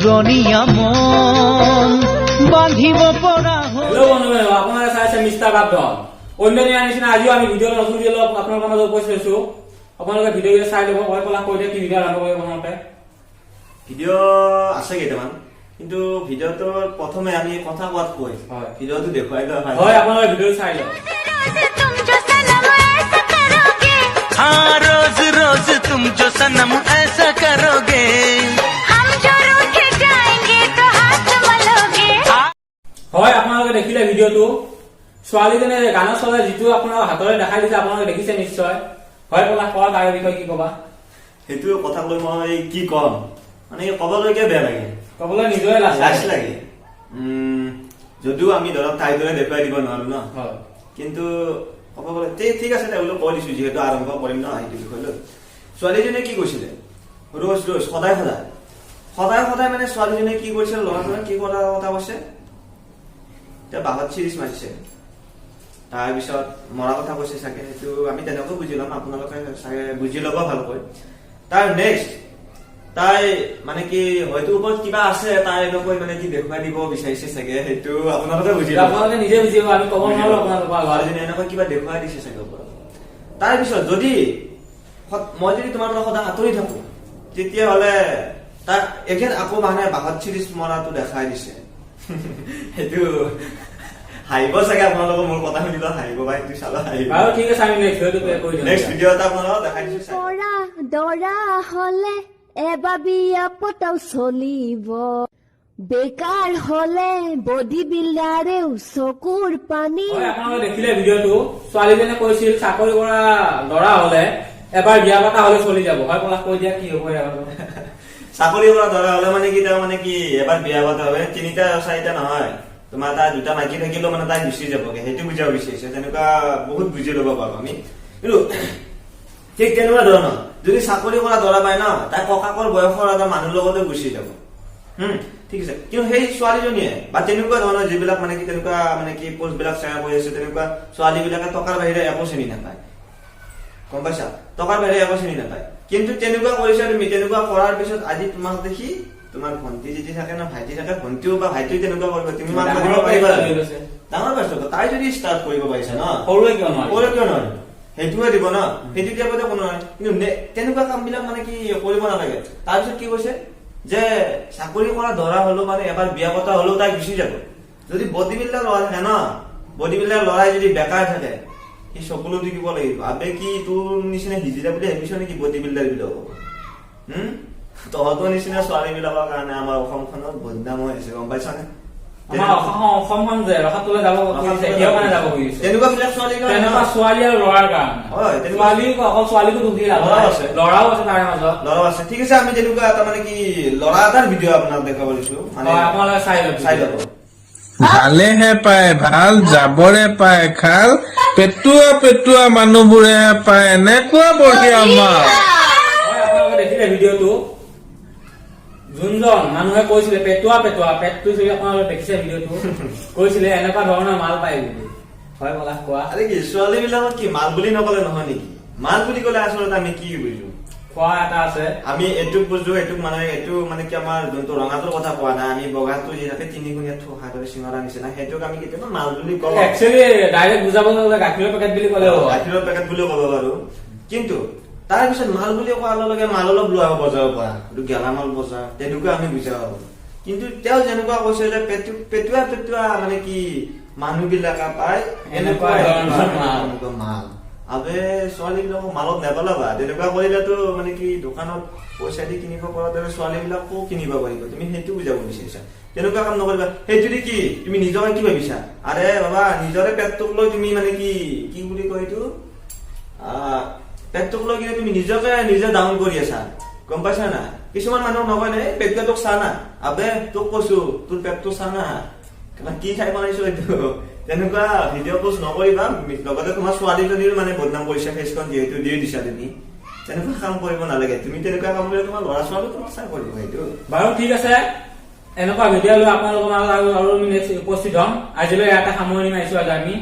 পুৰণীয়া মন বান্ধিব পৰা হ'ল। হেল্ল' বন্ধু, আপোনালোকে চাই আছে মিষ্টাৰ বাপধন। অন্য দিনৰ নিচিনা আজিও আমি ভিডিঅ' নতুন ভিডিঅ' আপোনালোকৰ মাজত উপস্থিত হৈছো। আপোনালোকে ভিডিঅ' চাই ল'ব, কৈ পেলাই কৈ দিয়ে কি ভিডিঅ' আৰম্ভ কৰিব আপোনালোকে। ভিডিঅ' আছে কেইটামান, কিন্তু ভিডিঅ'টো প্ৰথমে আমি কথা কোৱাত কৈ ভিডিঅ'টো দেখুৱাই লোৱা ভাল হয়। আপোনালোকে ভিডিঅ' চাই লওক। रोज रोज तुम जो सनम ऐसा करोगे हम जो रूठ जाएंगे तो हाथ मलोगे। হয়, আপোনালোকে দেখিলে ভিডিঅ'টো। ছোৱালীজনে গানৰ চলাই যিটো আপোনালোকৰ হাতৰে দেখাই দিছে আপোনালোকে দেখিছে নিশ্চয়। হয় পলা, কোৱা তাৰ বিষয়ে কি কবা? সেইটো কথা লৈ মই কি কম, মানে ক'বলৈকে বেয়া লাগে, ক'বলৈ নিজৰে লাজ লাগে। যদিও আমি ধৰক তাইৰ দৰে দেখুৱাই দিব নোৱাৰো ন, কিন্তু ক'ব গ'লে ঠিক আছে বোলো কৈ দিছো, যিহেতু আৰম্ভ কৰিম ন সেইটো বিষয় লৈ। ছোৱালীজনীয়ে কি কৈছিলে, ৰোজ ৰোজ সদায় সদায় সদায় সদায় মানে ছোৱালীজনীয়ে কি কৰিছিল, ল'ৰাজনে কি কৰা কথা কৈছে, এতিয়া বাহত চিৰিজ মাৰিছে, তাৰপিছত মৰা কথা কৈছে চাগে, সেইটো আমি তেনেকৈ বুজি ল'ম, আপোনালোকে চাগে বুজি ল'ব ভালকৈ। তাৰ নেক্সট তাই মানে কি হয়তো ওপৰত কিবা আছে, তাই এনেকৈ মানে কি দেখুৱাই দিব বিচাৰিছে চাগে, সেইটো আপোনালোকে বুজি ল'ব, আপোনালোকে নিজে বুজিব, আমি ক'ব নোৱাৰো আপোনালোকক। ছোৱালীজনী এনেকৈ কিবা দেখুৱাই দিছে চাগে ওপৰত। তাৰপিছত যদি মই যদি তোমাৰ পৰা সদায় আঁতৰি থাকো, তেতিয়াহ'লে তাক এগেইন আকৌ মানে বাহত চিৰিজ মৰাটো দেখাই দিছে। সেইটো হাঁহিব চাগে আপোনালোকৰ, মোৰ কথা শুনিব হাঁহিব বা সেইটো চাব হাঁহিব। বাৰু ঠিক আছে, আমি নেক্সট ভিডিঅ' এটা আপোনালোকক দেখাই দিছো। দৰা হলে এবাৰ বিয়া পতাও চলিব, বেকাৰ হলে বডি বিল্ডাৰেও চকুৰ পানী। আপোনালোকে দেখিলে ভিডিঅ'টো। ছোৱালীজনে কৈছিল চাকৰি কৰা ল'ৰা হলে এবাৰ বিয়া পতা হলে চলি যাব। হয় পলা, কৈ দিয়া কি হ'ব। চাকৰি কৰা ধৰা হলে মানে কি, তাৰ মানে কি এবাৰ বিয়া পতা হবে, তিনিটা চাৰিটা নহয়, তোমাৰ তাৰ দুটা মাইকী থাকিলেও মানে তাই গুচি যাবগে, সেইটো বুজাব বিচাৰিছে। তেনেকুৱা বহুত বুজি ল'ব পাৰো আমি, কিন্তু ঠিক তেনেকুৱা ধৰণৰ যদি চাকৰি কৰা ধৰা পায় ন, তাই ককাকৰ বয়সৰ এটা মানুহৰ লগতে গুচি যাব। ঠিক আছে, কিন্তু সেই ছোৱালীজনীয়ে বা তেনেকুৱা ধৰণৰ যিবিলাক মানে কি তেনেকুৱা মানে কি পোষ্ট বিলাক শ্বেয়াৰ কৰি আছে, তেনেকুৱা ছোৱালী বিলাকে টকাৰ বাহিৰে একো চিনি নাপায়, গম পাইছা, টকাৰ বাহিৰে একো চিনি নাপায়। কিন্তু তেনেকুৱা কৰিছা তুমি, তেনেকুৱা কৰাৰ পিছত আজি তোমাক দেখি তোমাৰ ভন্টি যদি থাকে ন, ভাইটি থাকে, ভন্টিও বা ভাইটিও তেনেকুৱা কৰিব, তুমি মাক দিব পাৰিবা? ডাঙৰ পাইছো, তাই যদি ষ্টাৰ্ট কৰিব পাৰিছা ন, সৰুৱে কিয় নহয়, সেইটোৱে দিব ন, সেইটো দিয়াৰ কোনো নহয়। কিন্তু তেনেকুৱা কাম বিলাক মানে কি কৰিব নালাগে। তাৰপিছত কি কৈছে যে চাকৰি কৰা ধৰা হলেও মানে এবাৰ বিয়া পতা হলেও তাই গুচি যাব। যদি বডি বিল্ডাৰ ল'ৰা থাকে ন, বডি বিল্ডাৰ ল'ৰাই যদি বেকাৰ থাকে, সি চকুলো দিব লাগিব। আবে কি তোৰ নিচিনা হিজিৰা বুলি ভাবিছ নেকি বডি বিল্ডাৰ বিলাক? তহঁতৰ নিচিনা ছোৱালী বিলাকৰ কাৰণে আমাৰ অসমখনত বদনাম হৈ আছে, গম পাইছানে? অসমখন যে ৰখাতলৈ যাব খুজিছে, কিয় কাৰণে যাব খুজিছে? তেনেকুৱা বিলাক ছোৱালী, তেনেকুৱা ছোৱালী আৰু ল'ৰাৰ কাৰণে। হয়, অকল ছোৱালীকো দুখী, ল'ৰাও আছে তাৰে মাজত, ল'ৰাও আছে। ঠিক আছে, আমি তেনেকুৱা এটা মানে কি ল'ৰা এটাৰ ভিডিঅ' আপোনাক দেখাব দিছো, মানে আপোনালোকে চাই ল'ব। ভালেহে পায় ভাল, যাবৰে পায় খাল, পেটুৱা মানুহবোৰেহে পায় এনেকুৱা বঢ়িয়া মাল। হয়, আপোনালোকে দেখিলে ভিডিঅ'টো। যোনজন মানুহে কৈছিলে পেটুৱা পেটটো যদি আপোনালোকে দেখিছে ভিডিঅ'টো, কৈছিলে এনেকুৱা ধৰণৰ মাল পায় বুলি। হয় বলা, কোৱা। আৰে কি ছোৱালী বিলাকক কি মাল বুলি নকলে নহয় নেকি? মাল বুলি কলে আচলতে আমি কি বুজো? খোৱা এটা আছে, আমি এইটোক বুজো, এইটো মানে কি আমাৰ যোনটো ৰঙাটোৰ কথা কোৱা নাই, আমি বগাটো যি থাকে তিনিগুণীয়া থোহা দৰে চিঙৰা নিচিনা, সেইটোক আমি কেতিয়াবা মাল বুলি কওঁ। একচুৱেলি ডাইৰেক্ট বুজাব গ'লে গাখীৰৰ পেকেট বুলি ক'লে, গাখীৰৰ পেকেট বুলিও ক'ব পাৰো। কিন্তু তাৰ পিছত মাল বুলি কোৱাৰ লগে মাল অলপ লোৱা হ'ব বজাৰৰ পৰা, এইটো গেলামাল বজাৰ, তেনেকুৱা আমি বুজা হব। কিন্তু তেওঁ যেনেকুৱা কৈছে যে পেটুৱা মানে কি মানুহ বিলাকে পায় এনেকুৱা মাল। আবে ছোৱালী বিলাকক মালত নেপেলাবা, তেনেকুৱা কৰিলেতো মানে কি দোকানত পইচা দি কিনিব পৰা দৰে ছোৱালী বিলাকো কিনিব পাৰিব, তুমি সেইটো বুজাব বিচাৰিছা। তেনেকুৱা কাম নকৰিবা। সেইটো দি কি তুমি নিজকে কি ভাবিছা? আৰে বাবা, নিজৰে পেটটোক লৈ তুমি মানে কি বুলি কয় এইটো, পেটটোক লৈ কিনে তুমি নিজকে নিজে ডাউন কৰি আছা, গম পাইছা না? কিছুমান মানুহ নকয় নে পেটটোক চা না, আবে তোক কৈছো তোৰ পেটটো চা না, কি খাই মাৰিছো এইটো। তেনেকুৱা ভিডিঅ' পোষ্ট নকৰিবা, লগতে তোমাৰ ছোৱালীজনীৰ মানে বদনাম কৰিছা, ফেচখন যিহেতু দিয়ে দিছা তুমি, তেনেকুৱা কাম কৰিব নালাগে। তুমি তেনেকুৱা কাম কৰিলে তোমাৰ ল'ৰা ছোৱালী তোমাক চাই কৰিব সেইটো। বাৰু ঠিক আছে, এনেকুৱা ভিডিঅ' লৈ আপোনালোকৰ মাজত আৰু আমি নেক্সট উপস্থিত হ'ম। আজিলৈ ইয়াতে সামৰণি মাৰিছো আমি।